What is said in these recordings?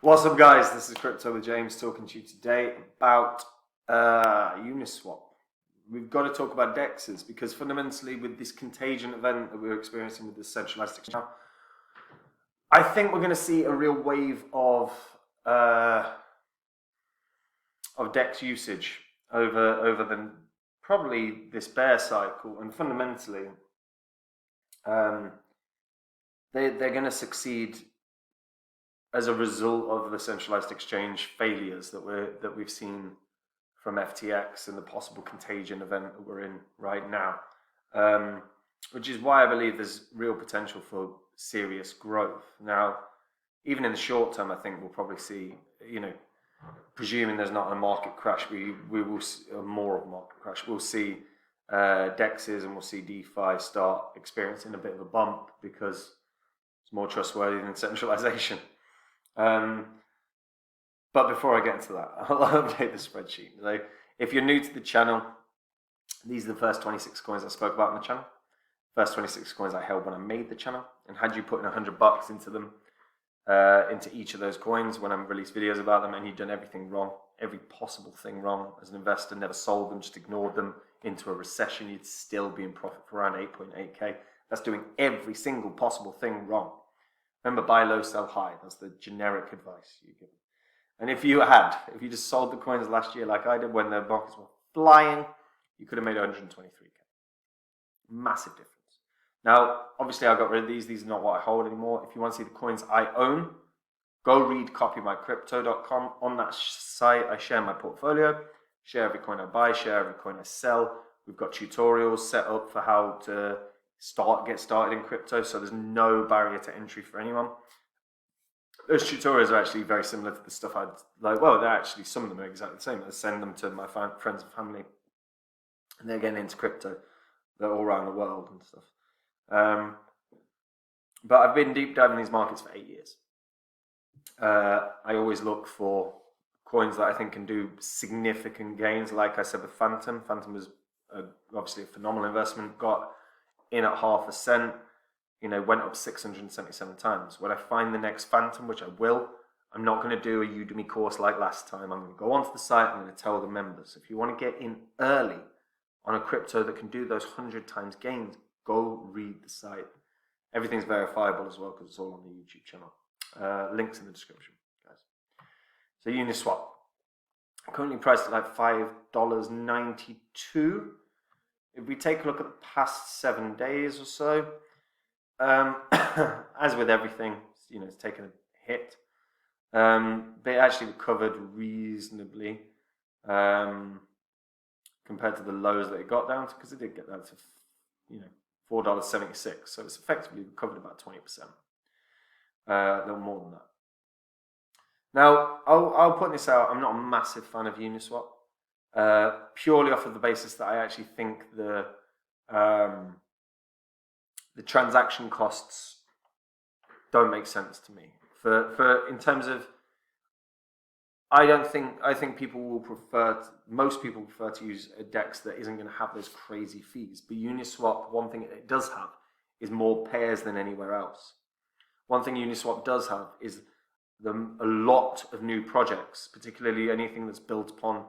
What's up, guys? This is Crypto with James talking to you today about Uniswap. We've got to talk about DEXs because fundamentally with this contagion event that we're experiencing with this centralized exchange, I think we're going to see a real wave of DEX usage over the probably this bear cycle, and fundamentally they're going to succeed as a result of the centralized exchange failures that we've seen from FTX and the possible contagion event that we're in right now, which is why I believe there's real potential for serious growth. Now, even in the short term, I think we'll probably see, presuming there's not a market crash, we will see more of a market crash. We'll see DEXs and we'll see DeFi start experiencing a bit of a bump because it's more trustworthy than centralization. But before I get into that, I'll update the spreadsheet. So if you're new to the channel, these are the first 26 coins I spoke about on the channel. First 26 coins I held when I made the channel. And had you put in $100 into them, into each of those coins when I release videos about them, and you've done everything wrong, every possible thing wrong as an investor, never sold them, just ignored them into a recession, you'd still be in profit for around 8.8K. That's doing every single possible thing wrong. Remember, buy low, sell high. That's the generic advice you give. And if you just sold the coins last year like I did when the markets were flying, you could have made 123K. Massive difference. Now, obviously, I got rid of these. These are not what I hold anymore. If you want to see the coins I own, go read copymycrypto.com. On that site, I share my portfolio, share every coin I buy, share every coin I sell. We've got tutorials set up for how to get started in crypto, so there's no barrier to entry for anyone. Those tutorials are actually very similar to the stuff I'd like. Well, they're actually, some of them are exactly the same. I send them to my friends and family, and they're getting into crypto. They're all around the world and stuff. But I've been deep diving these markets for 8 years. I always look for coins that I think can do significant gains. Like I said with Phantom. Phantom was obviously a phenomenal investment. Got in at 0.5 cent, went up 677 times. When I find the next Phantom, which I will, I'm not going to do a Udemy course like last time. I'm going to go onto the site. I'm going to tell the members, if you want to get in early on a crypto that can do those 100 times gains, go read the site. Everything's verifiable as well because it's all on the YouTube channel. Links in the description, guys. So Uniswap, currently priced at like $5.92. If we take a look at the past 7 days or so, as with everything, it's taken a hit. But it actually recovered reasonably compared to the lows that it got down to, because it did get down to, $4.76. So it's effectively recovered about 20%. A little more than that. Now, I'll put this out. I'm not a massive fan of Uniswap. Purely off of the basis that I actually think the transaction costs don't make sense to me. For in terms of, I think most people prefer to use a DEX that isn't going to have those crazy fees. But Uniswap, one thing it does have is more pairs than anywhere else. One thing Uniswap does have is a lot of new projects, particularly anything that's built upon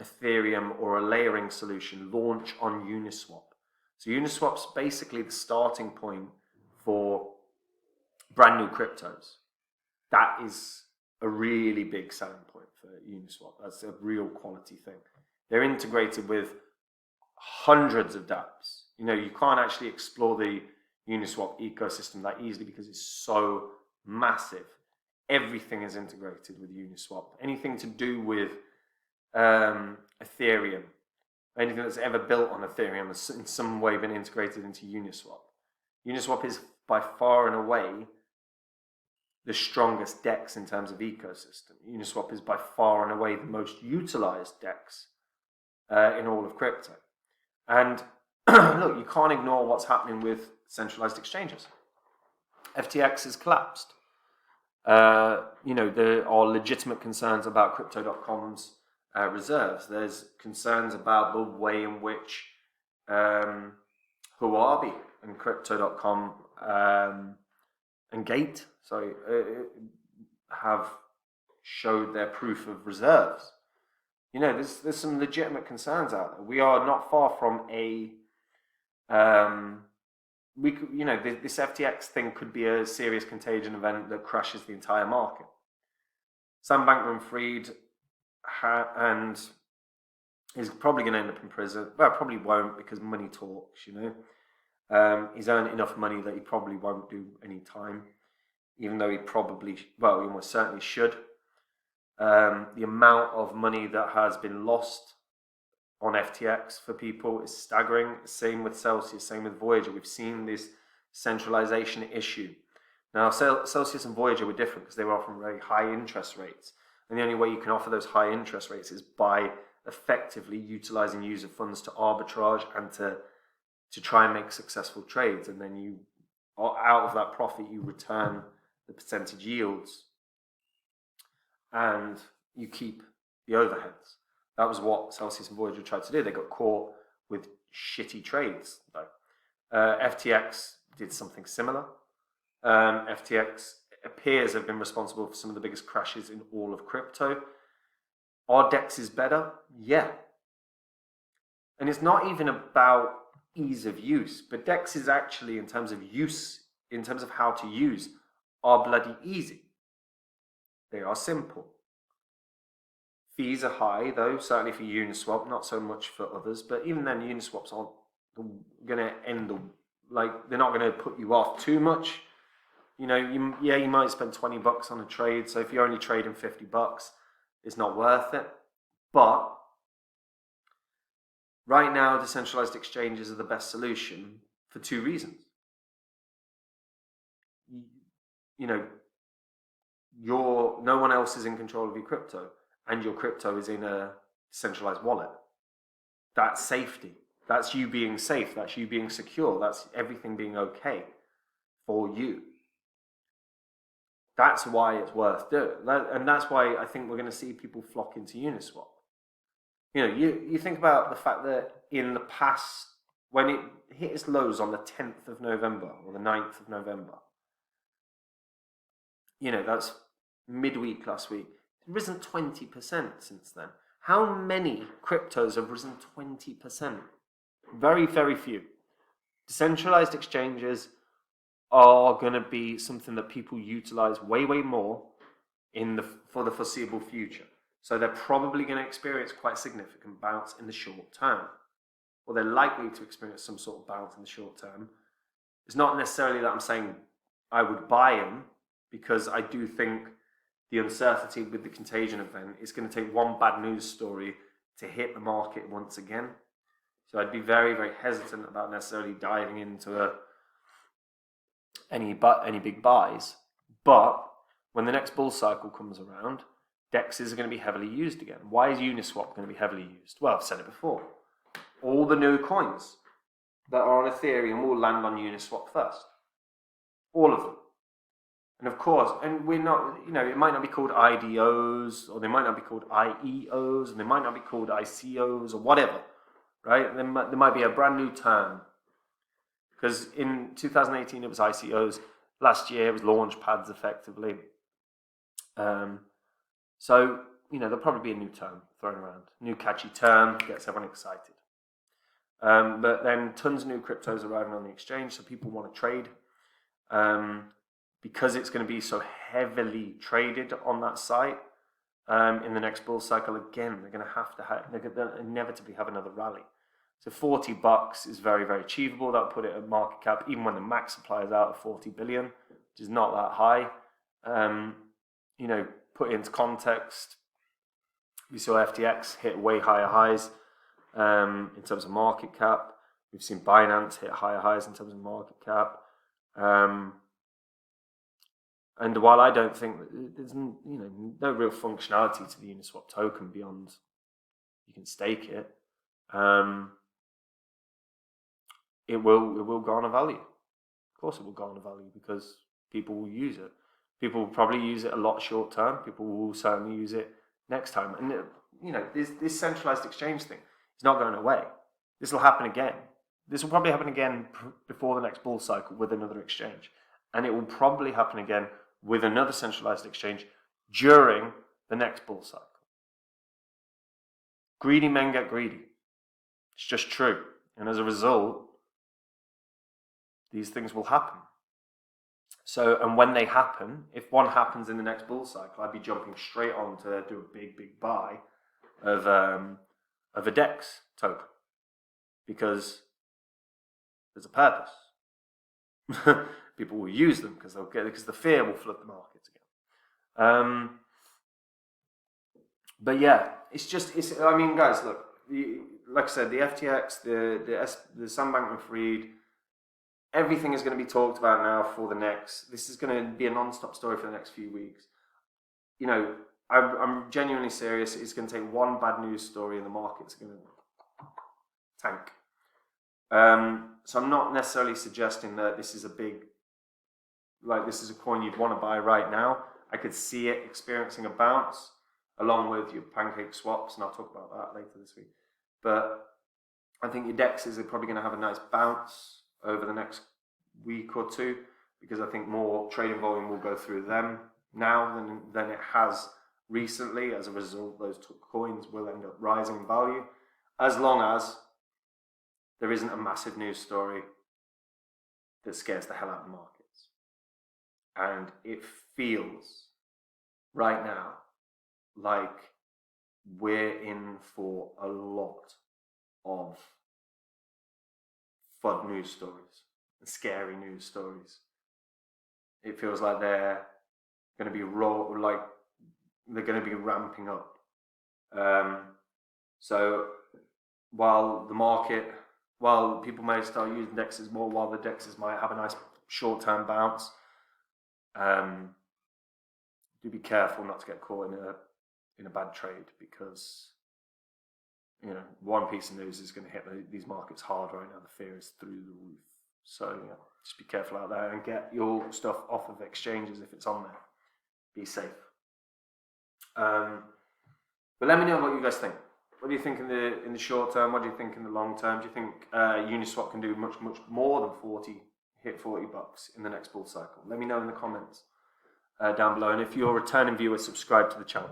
Ethereum or a layering solution, launch on Uniswap. So Uniswap's basically the starting point for brand new cryptos. That is a really big selling point for Uniswap. That's a real quality thing. They're integrated with hundreds of dApps. You can't actually explore the Uniswap ecosystem that easily because it's so massive. Everything is integrated with Uniswap. Anything to do with Ethereum, anything that's ever built on Ethereum has in some way been integrated into Uniswap. Uniswap is by far and away the strongest DEX in terms of ecosystem. Uniswap is by far and away the most utilized DEX in all of crypto. And look, you can't ignore what's happening with centralized exchanges. FTX has collapsed. There are legitimate concerns about Crypto.com's reserves. There's concerns about the way in which Huobi and Crypto.com and Gate, have showed their proof of reserves. You know, there's some legitimate concerns out there. We are not far from a this FTX thing could be a serious contagion event that crashes the entire market. Sam Bankman-Fried and is probably going to end up in prison. Well, probably won't, because money talks, you know. He's earned enough money that he probably won't do any time, even though he probably, well, he almost certainly should. The amount of money that has been lost on FTX for people is staggering. Same with Celsius, same with Voyager. We've seen this centralization issue. Now, Celsius and Voyager were different because they were offering very high interest rates. And the only way you can offer those high interest rates is by effectively utilizing user funds to arbitrage and to try and make successful trades. And then you, out of that profit, you return the percentage yields and you keep the overheads. That was what Celsius and Voyager tried to do. They got caught with shitty trades. FTX did something similar. FTX appears to have been responsible for some of the biggest crashes in all of crypto. Are DEXs better? Yeah. And it's not even about ease of use, but DEXs actually, in terms of use, in terms of how to use, are bloody easy. They are simple. Fees are high, though, certainly for Uniswap, not so much for others, but even then, Uniswaps aren't going to end the, like, they're not going to put you off too much. You know, you might spend $20 on a trade, so if you're only trading $50, it's not worth it. But right now, decentralized exchanges are the best solution for two reasons. You know, no one else is in control of your crypto, and your crypto is in a decentralized wallet. That's safety. That's you being safe. That's you being secure. That's everything being okay for you. That's why it's worth doing. And that's why I think we're going to see people flock into Uniswap. You know, you think about the fact that in the past, when it hit its lows on the 10th of November or the 9th of November, you know, that's midweek last week, it's risen 20% since then. How many cryptos have risen 20%? Very, very few. Decentralized exchanges are going to be something that people utilize way, way more for the foreseeable future. So they're probably going to experience quite significant bounce in the short term. Or they're likely to experience some sort of bounce in the short term. It's not necessarily that I'm saying I would buy them, because I do think the uncertainty with the contagion event is going to take one bad news story to hit the market once again. So I'd be very, very hesitant about necessarily diving into any big buys. But when the next bull cycle comes around, DEXs are going to be heavily used again. Why is Uniswap going to be heavily used? Well, I've said it before. All the new coins that are on Ethereum will land on Uniswap first. All of them. And of course, and we're not, you know, it might not be called IDOs, or they might not be called IEOs, and they might not be called ICOs, or whatever, right? There might be a brand new term. Because in 2018, it was ICOs. Last year, it was launch pads, effectively. So, you know, there'll probably be a new term thrown around. New catchy term, gets everyone excited. But then tons of new cryptos arriving on the exchange, so people want to trade. Because it's going to be so heavily traded on that site in the next bull cycle, again, they're going to inevitably have another rally. So $40 is very, very achievable. That'll put it at market cap, even when the max supply is out of 40 billion, which is not that high. You know, put it into context, we saw FTX hit way higher highs in terms of market cap. We've seen Binance hit higher highs in terms of market cap. And while I don't think that there's no real functionality to the Uniswap token beyond you can stake it, it will garner value. Of course, it will garner value because people will use it. People will probably use it a lot short term. People will certainly use it next time. And you know, this centralized exchange thing is not going away. This will happen again. This will probably happen again before the next bull cycle with another exchange, and it will probably happen again with another centralized exchange during the next bull cycle. Greedy men get greedy. It's just true. And as a result, these things will happen. So, and when they happen, if one happens in the next bull cycle, I'd be jumping straight on to do a big buy of a DEX token, because there's a purpose. People will use them because the fear will flood the markets again. But yeah, I mean, guys, look, like I said, the FTX, the Sam Bankman-Fried, everything is going to be talked about now for the next. This is going to be a non-stop story for the next few weeks. You know, I'm genuinely serious. It's going to take one bad news story and the market's going to tank. So I'm not necessarily suggesting that this is this is a coin you'd want to buy right now. I could see it experiencing a bounce along with your pancake swaps, and I'll talk about that later this week. But I think your DEXs are probably going to have a nice bounce over the next week or two, because I think more trading volume will go through them now than it has recently. As a result, those coins will end up rising in value, as long as there isn't a massive news story that scares the hell out of the markets. And it feels right now like we're in for a lot of FUD news stories, scary news stories. It feels like they're going to be ramping up. So while people may start using DEXs more, while the DEXs might have a nice short-term bounce, do be careful not to get caught in a bad trade, because one piece of news is going to hit these markets hard right now. The fear is through the roof. So just be careful out there and get your stuff off of exchanges if it's on there. Be safe. But let me know what you guys think. What do you think in the short term? What do you think in the long term? Do you think Uniswap can do much more than hit $40 in the next bull cycle? Let me know in the comments down below. And if you're a returning viewer, subscribe to the channel.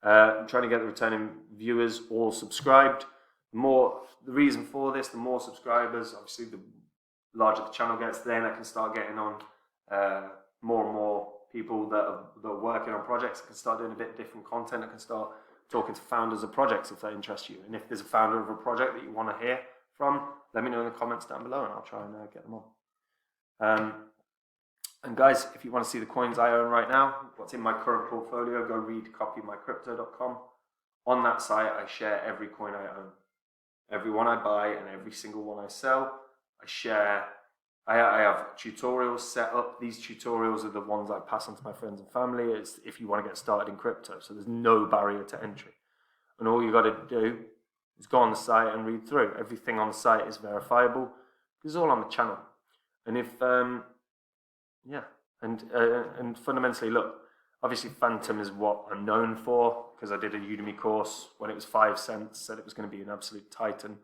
I'm trying to get the returning viewers all subscribed. The reason for this, the more subscribers, obviously the larger the channel gets, then I can start getting on more and more people that are working on projects. I can start doing a bit different content. I can start talking to founders of projects if that interests you. And if there's a founder of a project that you want to hear from, let me know in the comments down below and I'll try and get them on. And guys, if you want to see the coins I own right now, what's in my current portfolio, go read copymycrypto.com. On that site, I share every coin I own. Every one I buy and every single one I sell, I share. I have tutorials set up. These tutorials are the ones I pass on to my friends and family. It's if you want to get started in crypto. So there's no barrier to entry. And all you got to do is go on the site and read through. Everything on the site is verifiable. It's all on the channel. And if and fundamentally, look, obviously Phantom is what I'm known for, because I did a Udemy course when it was 5 cents, said it was going to be an absolute titan.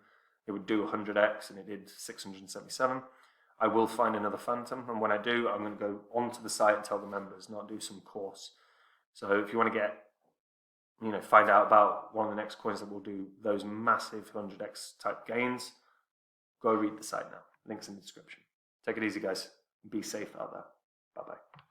It would do 100x, and it did 677. I will find another Phantom, and when I do, I'm going to go onto the site and tell the members, not do some course. So if you want to find out about one of the next coins that will do those massive 100x type gains, go read the site now. Links in the description. Take it easy, guys. Be safe out there. Bye-bye.